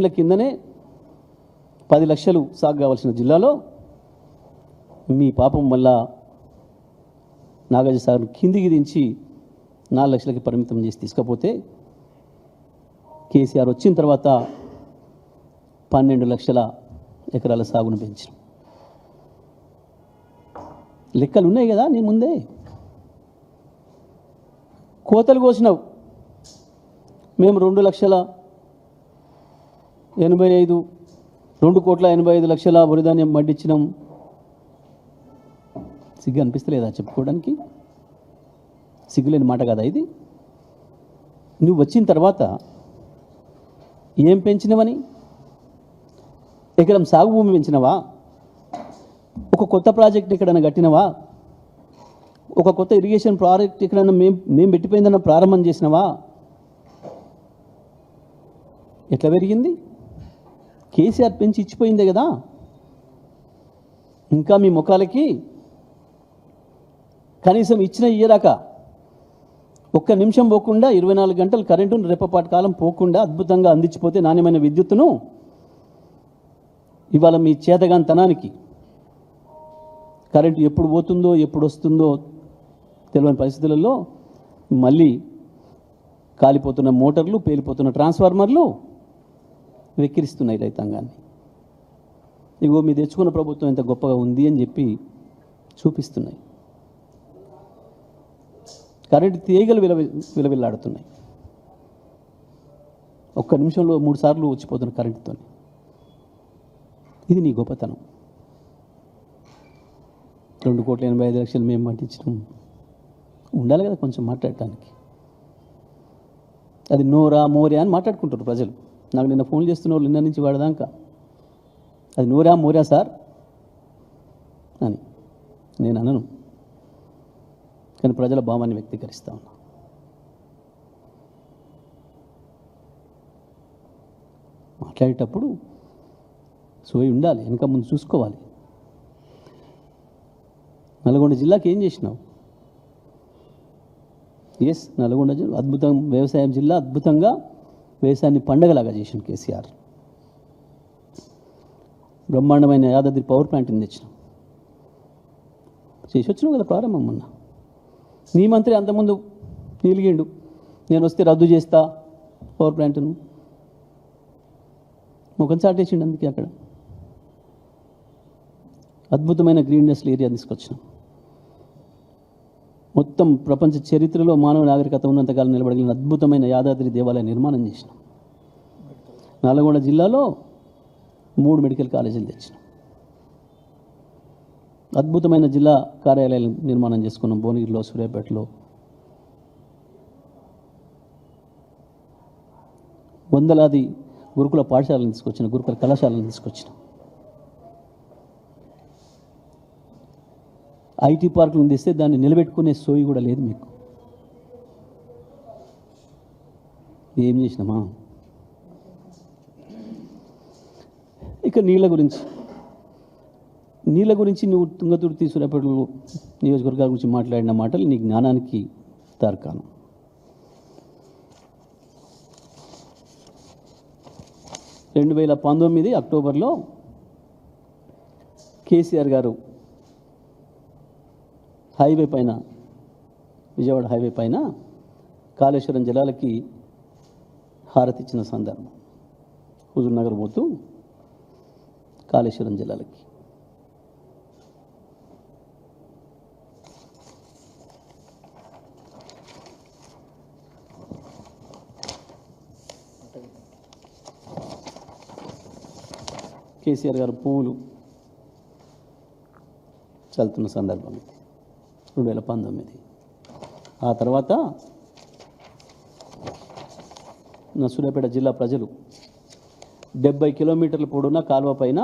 ఏండ్ల కిందనే 10 లక్షలు సాగు కావాల్సిన జిల్లాలో మీ పాపం వల్ల నాగార్జున సాగర్ కిందికి దించి 4 లక్షలకి పరిమితం చేసి తీసుకపోతే కేసీఆర్ వచ్చిన తర్వాత 12 లక్షల ఎకరాల సాగును పెంచారు. లెక్కలు ఉన్నాయి కదా నీ ముందే. కోతలు కోసినావు. మేము 2,85,2,85,00,000 వరిధాన్యం పండించినాం. సిగ్గు అనిపిస్తలేదా చెప్పుకోవడానికి? సిగ్గులేని మాట కదా ఇది. నువ్వు వచ్చిన తర్వాత ఏం పెంచినవని? ఎకరం సాగు భూమి పెంచినవా? ఒక కొత్త ప్రాజెక్ట్ ఎక్కడైనా కట్టినవా? ఒక కొత్త ఇరిగేషన్ ప్రాజెక్ట్ ఎక్కడైనా మేము పెట్టిపోయిందన్న ప్రారంభం చేసినవా? ఎట్లా పెరిగింది? కేసీఆర్ పెంచి ఇచ్చిపోయిందే కదా. ఇంకా మీ ముఖాలకి కనీసం ఇచ్చిన ఇయ్యరాక ఒక్క నిమిషం పోకుండా 24 గంటలు కరెంటును రెప్పపాటు కాలం పోకుండా అద్భుతంగా అందించిపోతే నాణ్యమైన విద్యుత్తును ఇవాళ మీ చేతగాంతనానికి కరెంటు ఎప్పుడు పోతుందో ఎప్పుడు వస్తుందో తెలియని పరిస్థితులలో మళ్ళీ కాలిపోతున్న మోటార్లు, పేలిపోతున్న ట్రాన్స్ఫార్మర్లు వెక్కిరిస్తున్నాయి రైతాంగాన్ని. ఇగో మీ తెచ్చుకున్న ప్రభుత్వం ఎంత గొప్పగా ఉంది అని చెప్పి చూపిస్తున్నాయి. కరెంటు తీగలు విలవిల్లాడుతున్నాయి. ఒక్క నిమిషంలో 3 సార్లు వచ్చిపోతున్న కరెంటుతో. ఇది నీ గొప్పతనం. 2,85,00,000 మేము పండించడం ఉండాలి కదా కొంచెం మాట్లాడటానికి. అది నోరా మోరే అని మాట్లాడుకుంటారు ప్రజలు. నాకు నిన్న ఫోన్ చేస్తున్న వాళ్ళు నిన్న నుంచి వాడదాకా అది నోరా మోరా సార్ అని నేను అనను, కానీ ప్రజల భావాన్ని వ్యక్తీకరిస్తా ఉన్నా. మాట్లాడేటప్పుడు సోయి ఉండాలి, వెనక ముందు చూసుకోవాలి. నల్గొండ జిల్లాకి ఏం చేసినావు? ఎస్, నల్గొండ జిల్లా అద్భుతం వ్యవసాయం జిల్లా, అద్భుతంగా వ్యవసాయాన్ని పండగలాగా చేసిన కేసీఆర్. బ్రహ్మాండమైన యాదాద్రి పవర్ ప్లాంట్ని తెచ్చినాం. చేసి వచ్చినావు కదా ప్రారంభం. మొన్న నీ మంత్రి అంతకుముందు నీలిగిండు, నేను వస్తే రద్దు చేస్తా పవర్ ప్లాంట్ను. ముఖం చాటేసిండు. అందుకే అక్కడ అద్భుతమైన గ్రీన్ ఇండస్ట్రియల్ ఏరియా తీసుకొచ్చినాం. మొత్తం ప్రపంచ చరిత్రలో మానవ నాగరికత ఉన్నంతకాలం నిలబడగలిగిన అద్భుతమైన యాదాద్రి దేవాలయ నిర్మాణం చేసినాం. నల్గొండ జిల్లాలో 3 మెడికల్ కాలేజీలు తెచ్చినాం. అద్భుతమైన జిల్లా కార్యాలయాలు నిర్మాణం చేసుకున్నాం. భువనగిరిలో, సూర్యాపేటలో. వందలాది గురుకుల పాఠశాలను తీసుకొచ్చిన, గురుకుల కళాశాలను తీసుకొచ్చిన. ఐటీ పార్కులను తెస్తే దాన్ని నిలబెట్టుకునే సోయి కూడా లేదు మీకు. ఏం చేసినామా? ఇక నీళ్ళ గురించి నువ్వు తుంగతుర్తి, సూర్యాపేట నియోజకవర్గాల గురించి మాట్లాడిన మాటలు నీ జ్ఞానానికి తార్కాణం. రెండు 2019 అక్టోబర్లో కేసీఆర్ గారు హైవే పైన, విజయవాడ హైవే పైన కాళేశ్వరం జలాలకి హారతి ఇచ్చిన సందర్భం. హుజూర్ నగర్ పోతూ కాళేశ్వరం జలాలకి. కేసీఆర్ గారు పువ్వులు చల్లుతున్న సందర్భం ఇది 2019. ఆ తర్వాత నా సూర్యాపేట జిల్లా ప్రజలు 70 కిలోమీటర్ల పొడవున కాలువ పైన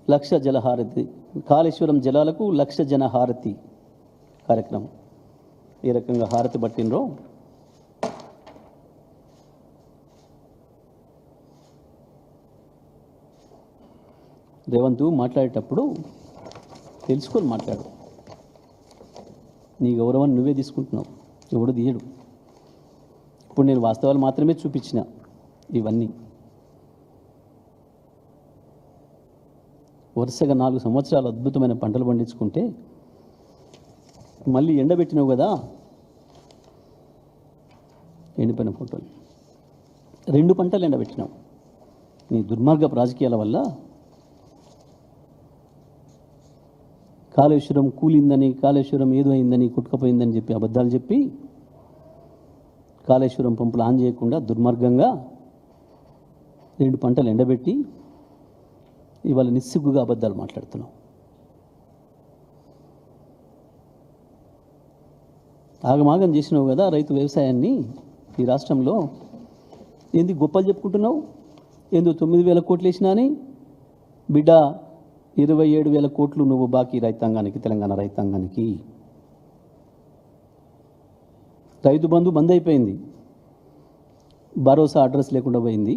1,00,000 జలహారతి, కాళేశ్వరం జలాలకు 1,00,000 జనహారతి కార్యక్రమం ఏ రకంగా హారతి పట్టినరో రేవంత్ మాట్లాడేటప్పుడు తెలుసుకొని మాట్లాడు. నీ గౌరవాన్ని నువ్వే తీసుకుంటున్నావు, ఎవడు తీయడు. ఇప్పుడు నేను వాస్తవాలు మాత్రమే చూపించిన. ఇవన్నీ వరుసగా 4 సంవత్సరాలు అద్భుతమైన పంటలు పండించుకుంటే మళ్ళీ ఎండబెట్టినావు కదా, ఎండిపోయిన ఫోటోలు 2 పంటలు ఎండబెట్టినావు. నీ దుర్మార్గపు రాజకీయాల వల్ల కాళేశ్వరం కూలిందని, కాళేశ్వరం ఏదో అయిందని, కుట్టుకపోయిందని చెప్పి అబద్ధాలు చెప్పి కాళేశ్వరం పంపులు ఆన్ చేయకుండా దుర్మార్గంగా 2 పంటలు ఎండబెట్టి ఇవాళ నిస్సిగ్గుగా అబద్ధాలు మాట్లాడుతున్నావు. ఆగమాగం చేసినావు కదా రైతు వ్యవసాయాన్ని ఈ రాష్ట్రంలో. ఏంది గొప్పలు చెప్పుకుంటున్నావు? ఏందో 9,000 కోట్లు వేసినా అని బిడ్డ 27,000 కోట్లు నువ్వు బాకీ రైతాంగానికి, తెలంగాణ రైతాంగానికి. రైతు బంధు బంద్ అయిపోయింది, భరోసా అడ్రస్ లేకుండా పోయింది.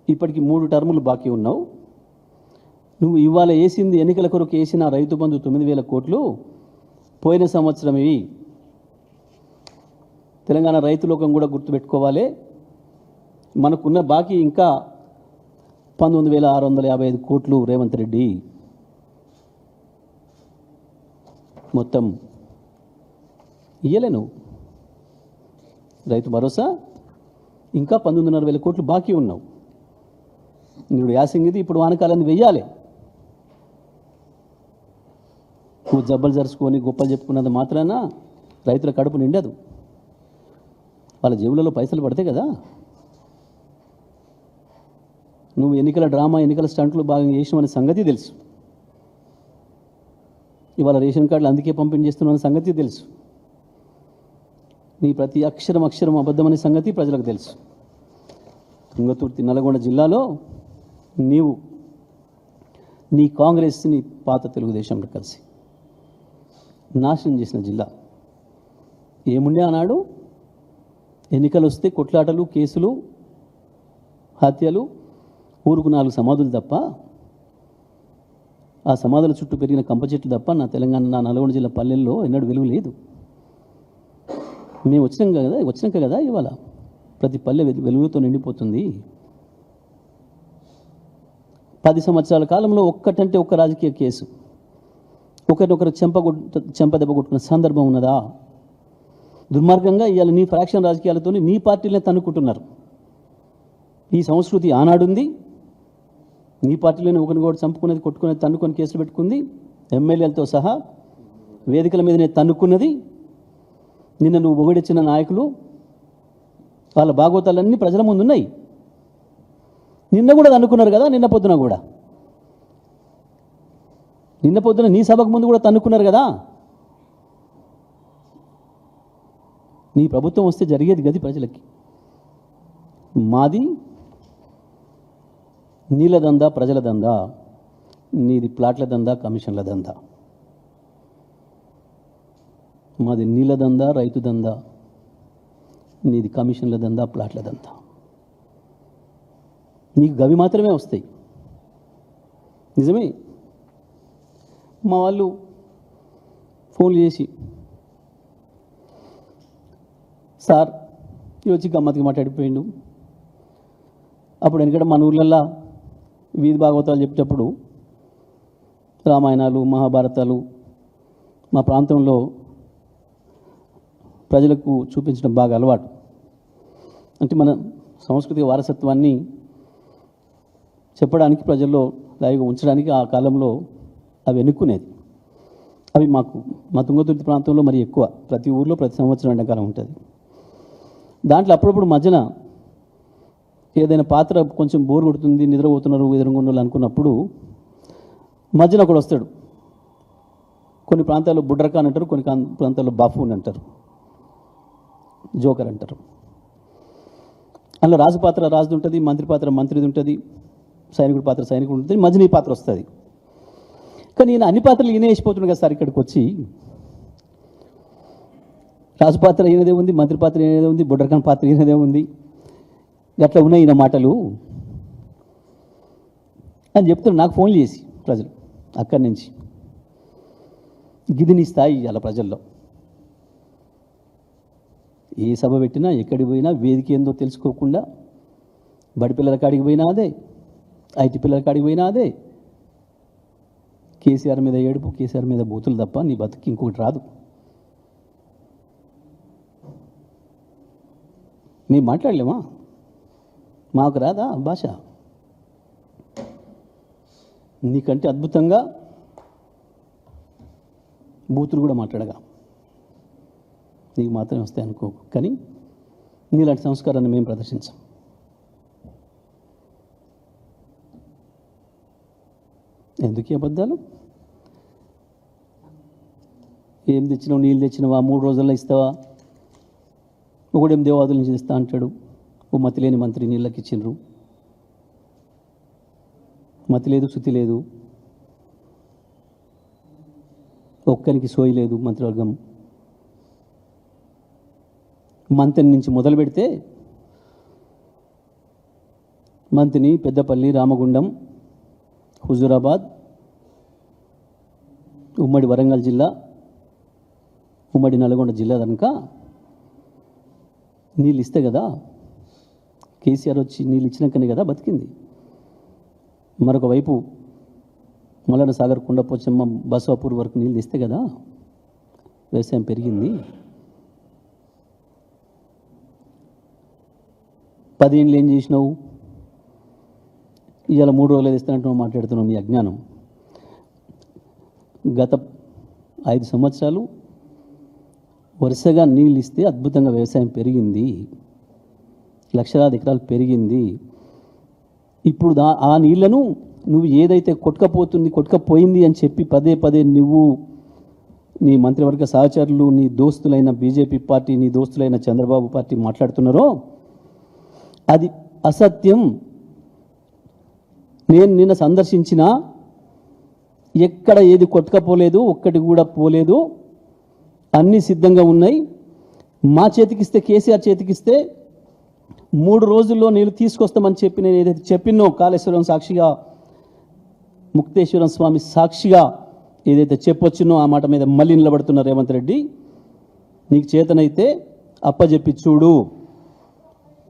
ఇప్పటికి 3 టర్ములు బాకీ ఉన్నావు. నువ్వు ఇవాళ వేసింది ఎన్నికల కొరకు వేసిన రైతు బంధు 9,000 కోట్లు పోయిన సంవత్సరం ఇవి. తెలంగాణ రైతులోకం కూడా గుర్తుపెట్టుకోవాలి, మనకున్న బాకీ ఇంకా 19,655 కోట్లు. రేవంత్ రెడ్డి మొత్తం ఇయ్యలే నువ్వు. రైతు భరోసా ఇంకా 19,500 కోట్లు బాకీ ఉన్నావు. నువ్వు యాసింగిది ఇప్పుడు వానకాలం వెయ్యాలి. నువ్వు జబ్బలు జరుచుకొని గొప్పలు చెప్పుకున్నది మాత్రాన రైతుల కడుపు నిండదు. వాళ్ళ జేబులలో పైసలు పడతాయి కదా. నువ్వు ఎన్నికల డ్రామా, ఎన్నికల స్టంట్లు బాగా చేసినావనే సంగతి తెలుసు. ఇవాళ రేషన్ కార్డులు అందుకే పంపిణీ చేస్తున్నావనే సంగతి తెలుసు. నీ ప్రతి అక్షరం అబద్ధమనే సంగతి ప్రజలకు తెలుసు. తుంగతుర్తి నల్గొండ జిల్లాలో నీవు నీ కాంగ్రెస్ని పాత తెలుగుదేశంలో కలిసి నాశనం చేసిన జిల్లా. ఏముండే ఆనాడు? ఎన్నికలు వస్తే కొట్లాటలు, కేసులు, హత్యలు, ఊరుకు 4 సమాధులు తప్ప, ఆ సమాధుల చుట్టూ పెరిగిన కంప చెట్లు తప్ప నా తెలంగాణ, నా నల్గొండ జిల్లా పల్లెల్లో ఎన్నడూ వెలుగు లేదు. మేము వచ్చినాక కదా ఇవాళ ప్రతి పల్లె వెలుగుతో నిండిపోతుంది. 10 సంవత్సరాల కాలంలో ఒక్కటంటే ఒక్క రాజకీయ కేసు, ఒకరినొకరు చెంపదెబ్బ కొట్టుకున్న సందర్భం ఉన్నదా? దుర్మార్గంగా ఇవాళ నీ ఫ్రాక్షన్ రాజకీయాలతో నీ పార్టీలనే తన్నుకుంటున్నారు. ఈ సంస్కృతి ఆనాడుంది. నీ పార్టీలోనే ఒకరిని కూడా చంపుకునేది, కొట్టుకునేది, తన్నుకొని కేసులు పెట్టుకుంది. ఎమ్మెల్యేలతో సహా వేదికల మీదనే తన్నుకున్నది. నిన్న నువ్వు పొగిడిచ్చిన నాయకులు వాళ్ళ భాగవతాలన్నీ ప్రజల ముందు ఉన్నాయి. నిన్న కూడా తన్నుకున్నారు కదా. నిన్న పొద్దున నీ సభకు ముందు కూడా తన్నుకున్నారు కదా. నీ ప్రభుత్వం వస్తే జరిగేది గది ప్రజలకి. మాది నీళ్ళ దందా, ప్రజల దందా. నీది ప్లాట్ల దందా, కమిషన్ల దందా. మాది నీళ్ళ దందా, రైతు దందా. నీది కమిషన్ల దందా, ప్లాట్ల దందా. నీకు గవి మాత్రమే వస్తాయి. నిజమే. మా వాళ్ళు ఫోన్లు చేసి, సార్ వచ్చి గమ్మత్తుగా మాట్లాడిపోయిండు. అప్పుడు ఎందుకంటే మన ఊర్లల్లో వీధి భాగవతాలు చెప్పేటప్పుడు రామాయణాలు, మహాభారతాలు మా ప్రాంతంలో ప్రజలకు చూపించడం బాగా అలవాటు. అంటే మన సాంస్కృతిక వారసత్వాన్ని చెప్పడానికి, ప్రజల్లో లైవ్గా ఉంచడానికి ఆ కాలంలో అవి ఎన్నుకునేది. అవి మా తుంగతుర్తి ప్రాంతంలో మరి ఎక్కువ. ప్రతి ఊర్లో ప్రతి సంవత్సరం ఎండాకాలం ఉంటుంది. దాంట్లో అప్పుడప్పుడు మధ్యన ఏదైనా పాత్ర కొంచెం బోర్ కొడుతుంది, నిద్రపోతున్నారు ఎదురుగుండలు అనుకున్నప్పుడు మధ్యన ఒకడు వస్తాడు. కొన్ని ప్రాంతాల్లో బుడ్రకాన్ అంటారు, కొన్ని ప్రాంతాల్లో బాఫూన్ అంటారు, జోకర్ అంటారు. అందులో రాజు పాత్ర రాజుది ఉంటుంది, మంత్రి పాత్ర మంత్రిది ఉంటుంది, సైనికుడి పాత్ర సైనికుడు ఉంటుంది, మధ్యన ఈ పాత్ర వస్తుంది. కానీ ఈయన అన్ని పాత్రలు ఈయన వేసిపోతున్నాడు కదా సార్. ఇక్కడికి వచ్చి రాజు పాత్ర ఈయనదే ఉంది, మంత్రి పాత్ర ఈయనదే ఉంది, బుడ్రకాన్ పాత్ర ఈయనదే ఉంది. అట్లా ఉన్నాయి ఈయన మాటలు అని చెప్తున్నారు నాకు ఫోన్లు చేసి ప్రజలు. అక్కడి నుంచి గిదిని స్థాయి అలా ప్రజల్లో ఏ సభ పెట్టినా, ఎక్కడికి పోయినా వేదిక ఏందో తెలుసుకోకుండా బడి పిల్లల కాడికి పోయినా అదే, ఐటీ పిల్లల కాడికి పోయినా అదే. కేసీఆర్ మీద ఏడుపు, కేసీఆర్ మీద బూతులు తప్ప నీ బతుకు ఇంకొకటి రాదు. మేము మాట్లాడలేమా? మాకు రాదా భాష? నీకంటే అద్భుతంగా బూతులు కూడా మాట్లాడగా నీకు మాత్రమే వస్తాయి అనుకో. కానీ నీలాంటి సంస్కారాన్ని మేము ప్రదర్శించాం. ఎందుకు అబద్ధాలు? ఏం తెచ్చినావు? నీళ్ళు తెచ్చినావా? 3 రోజుల్లో ఇస్తావా? ఒకడేం దేవాదుల నుంచి ఇస్తా అంటాడు. ఓ మతి లేని మంత్రి నీళ్ళకి ఇచ్చిండ్రు. మతి లేదు, శుతి లేదు, ఒక్కరికి సోయి లేదు. మంత్రివర్గం మంత్రి నుంచి మొదలు పెడితే మంత్రిని పెద్దపల్లి, రామగుండం, హుజూరాబాద్, ఉమ్మడి వరంగల్ జిల్లా, ఉమ్మడి నల్గొండ జిల్లా కనుక నీళ్ళు ఇస్తే కదా కేసీఆర్ వచ్చి నీళ్ళు ఇచ్చినాకనే కదా బతికింది. మరొక వైపు మల్లన్న సాగర్, కుండపోచమ్మ, బసవాపూర్ వరకు నీళ్ళు ఇస్తే కదా వ్యవసాయం పెరిగింది. 10 ఏళ్ళు ఏం చేసినావు? ఇవాళ 3 రోజులు ఇస్తానంటూ మాట్లాడుతున్నావు. నీ అజ్ఞానం. గత 5 సంవత్సరాలు వరుసగా నీళ్ళు ఇస్తే అద్భుతంగా వ్యవసాయం పెరిగింది, లక్షలాది ఎకరాలు పెరిగింది. ఇప్పుడు ఆ నీళ్లను నువ్వు ఏదైతే కొట్టుకపోయింది అని చెప్పి పదే పదే నువ్వు, నీ మంత్రివర్గ సహచరులు, నీ దోస్తులైన బీజేపీ పార్టీ, నీ దోస్తులైన చంద్రబాబు పార్టీ మాట్లాడుతున్నారో అది అసత్యం. నేను నిన్న సందర్శించిన ఎక్కడ ఏది కొట్టుకపోలేదు, ఒక్కటి కూడా పోలేదు, అన్నీ సిద్ధంగా ఉన్నాయి. మా చేతికిస్తే, కేసీఆర్ చేతికిస్తే 3 రోజుల్లో నీళ్ళు తీసుకొస్తామని చెప్పి నేను ఏదైతే చెప్పినో, కాళేశ్వరం సాక్షిగా, ముక్తేశ్వరం స్వామి సాక్షిగా ఏదైతే చెప్పొచ్చినో ఆ మాట మీద మళ్ళీ నిలబడుతున్న రేవంత్ రెడ్డి, నీకు చేతనైతే అప్పచెప్పి చూడు,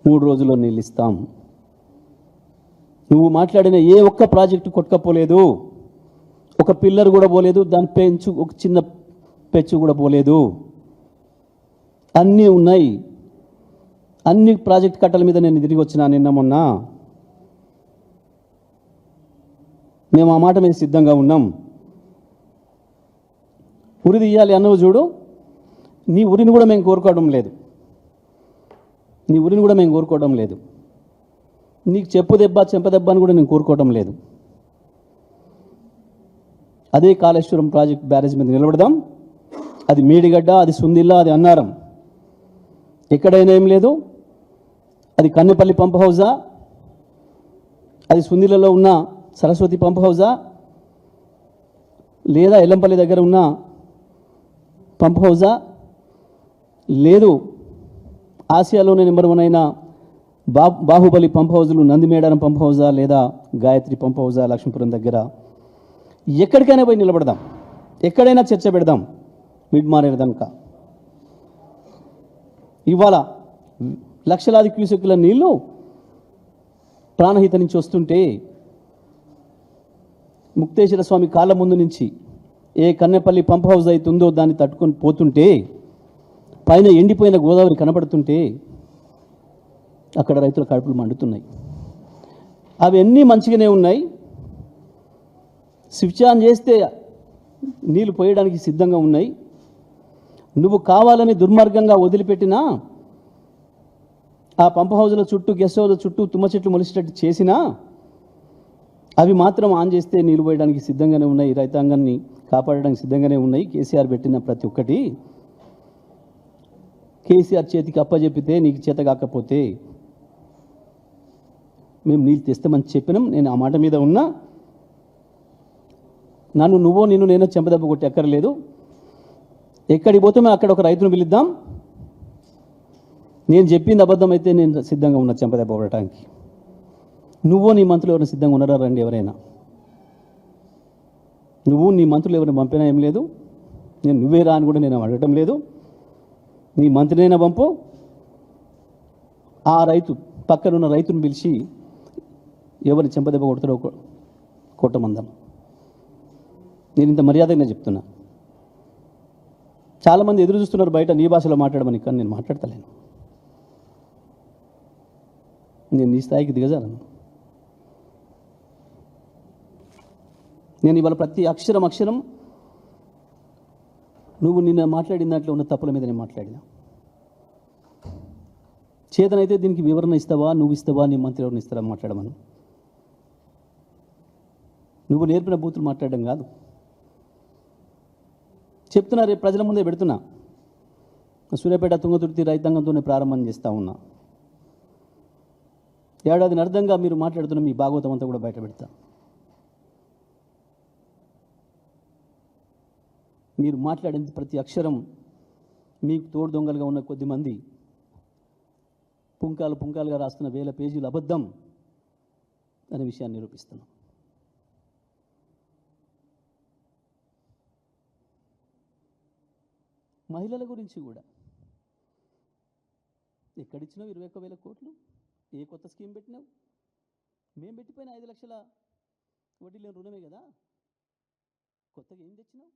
3 రోజుల్లో నీళ్ళు ఇస్తాం. నువ్వు మాట్లాడిన ఏ ఒక్క ప్రాజెక్టు కొట్టుకపోలేదు, ఒక పిల్లర్ కూడా పోలేదు, దాని పెంచు ఒక చిన్న పెచ్చు కూడా పోలేదు, అన్నీ ఉన్నాయి. అన్ని ప్రాజెక్ట్ కట్టల మీద నేను తిరిగి వచ్చినా నిన్న మొన్న. మేము ఆ మాట మీద సిద్ధంగా ఉన్నాం. ఉరి తీయాలి అన్నవు చూడు, నీ ఉరిని కూడా మేము కోరుకోవడం లేదు, నీ ఉరిని కూడా మేము కోరుకోవడం లేదు. నీకు చెప్పు దెబ్బ, చెంపదెబ్బ అని కూడా నేను కోరుకోవడం లేదు. అదే కాళేశ్వరం ప్రాజెక్ట్ బ్యారేజ్ మీద నిలబడదాం. అది మేడిగడ్డ, అది సుందిల్లా, అది అన్నారం, ఎక్కడైనా ఏం లేదు. అది కన్నెపల్లి పంప్ హౌజా, అది సుందిలలో ఉన్న సరస్వతి పంప్ హౌజా, లేదా ఎల్లంపల్లి దగ్గర ఉన్న పంప్ హౌజా, లేదు ఆసియాలోనే నెంబర్ 1 అయిన బాహుబలి పంప్ హౌజులు, నందిమేడారం పంప్ హౌజా, లేదా గాయత్రి పంప్ హౌజా లక్ష్మీపురం దగ్గర, ఎక్కడికైనా పోయి నిలబడదాం, ఎక్కడైనా చర్చ పెడదాం. మిడ్ మారేదాక ఇవాళ లక్షలాది క్యూసెక్కుల నీళ్లు ప్రాణహిత నుంచి వస్తుంటే, ముక్తేశ్వర స్వామి కాళ్ళ ముందు నుంచి ఏ కన్నెపల్లి పంప్ హౌస్ అవుతుందో దాన్ని తట్టుకొని పోతుంటే, పైన ఎండిపోయిన గోదావరి కనపడుతుంటే అక్కడ రైతుల కడుపులు మండుతున్నాయి. అవన్నీ మంచిగానే ఉన్నాయి. స్విచ్ ఆన్ చేస్తే నీళ్లు పోయడానికి సిద్ధంగా ఉన్నాయి. నువ్వు కావాలని దుర్మార్గంగా వదిలిపెట్టినా, ఆ పంప్ హౌజుల చుట్టూ, గెస్ట్ హౌజుల చుట్టూ తుమ్మ చెట్లు మొలిసేటట్టు చేసినా, అవి మాత్రం ఆన్ చేస్తే నీళ్ళు పోయడానికి సిద్ధంగానే ఉన్నాయి, రైతాంగాన్ని కాపాడడానికి సిద్ధంగానే ఉన్నాయి. కేసీఆర్ పెట్టిన ప్రతి ఒక్కటి కేసీఆర్ చేతికి అప్పచెప్పితే నీకు చేత కాకపోతే మేము నీళ్ళు తెస్తామని చెప్పినాం. నేను ఆ మాట మీద ఉన్నా. నిన్ను నేనో చెంపదెబ్బ కొట్టి ఎక్కర్లేదు. ఎక్కడికి పోతామో అక్కడ ఒక రైతును పిలుద్దాం. నేను చెప్పింది అబద్ధం అయితే నేను సిద్ధంగా ఉన్నా చెంపదెబ్బ కొట్టడానికి. నువ్వు నీ మంత్రులు ఎవరైనా సిద్ధంగా ఉన్నారా? రండి ఎవరైనా. నువ్వు నీ మంత్రులు ఎవరైనా పంపినా ఏం లేదు. నేను నువ్వే రా అని కూడా నేను అడగటం లేదు. నీ మంత్రినైనా పంపు, ఆ రైతు పక్కనున్న రైతును పిలిచి ఎవరిని చెంపదెబ్బ కొడతారో కొట్టమందాం. నేను ఇంత మర్యాదగా చెప్తున్నా. చాలామంది ఎదురు చూస్తున్నారు బయట నీ భాషలో మాట్లాడమని, కానీ నేను మాట్లాడతలేను. నేను నీ స్థాయికి దిగజాలను. నేను ఇవాళ ప్రతి అక్షరం నువ్వు నిన్న మాట్లాడిన దాంట్లో ఉన్న తప్పుల మీద నేను మాట్లాడినా. చేతనైతే దీనికి వివరణ ఇస్తావా, నువ్వు ఇస్తావా, నీ మంత్రి ఎవరిని ఇస్తారా మాట్లాడమని. నువ్వు నేర్పిన బూతులు మాట్లాడడం కాదు చెప్తున్నా. రేపు ప్రజల ముందే పెడుతున్నా. సూర్యాపేట తుంగతుర్తి రైతాంగంతోనే ప్రారంభం చేస్తూ ఉన్నా. ఏడాదిని అర్థంగా మీరు మాట్లాడుతున్న మీ భాగవతం అంతా కూడా బయట పెడతా. మీరు మాట్లాడిన ప్రతి అక్షరం మీకు తోడు దొంగలుగా ఉన్న కొద్దిమంది పుంకాలుగా రాస్తున్న వేల పేజీలు అబద్ధం అనే విషయాన్ని నిరూపిస్తున్నాం. మహిళల గురించి కూడా ఎక్కడిచ్చినావు 21,000 కోట్లు? ఏ కొత్త స్కీమ్ పెట్టినావు? మేము పెట్టిపోయిన 5 లక్షల వడ్డీ లేని రుణమే కదా. కొత్తగా ఏం తెచ్చినావు?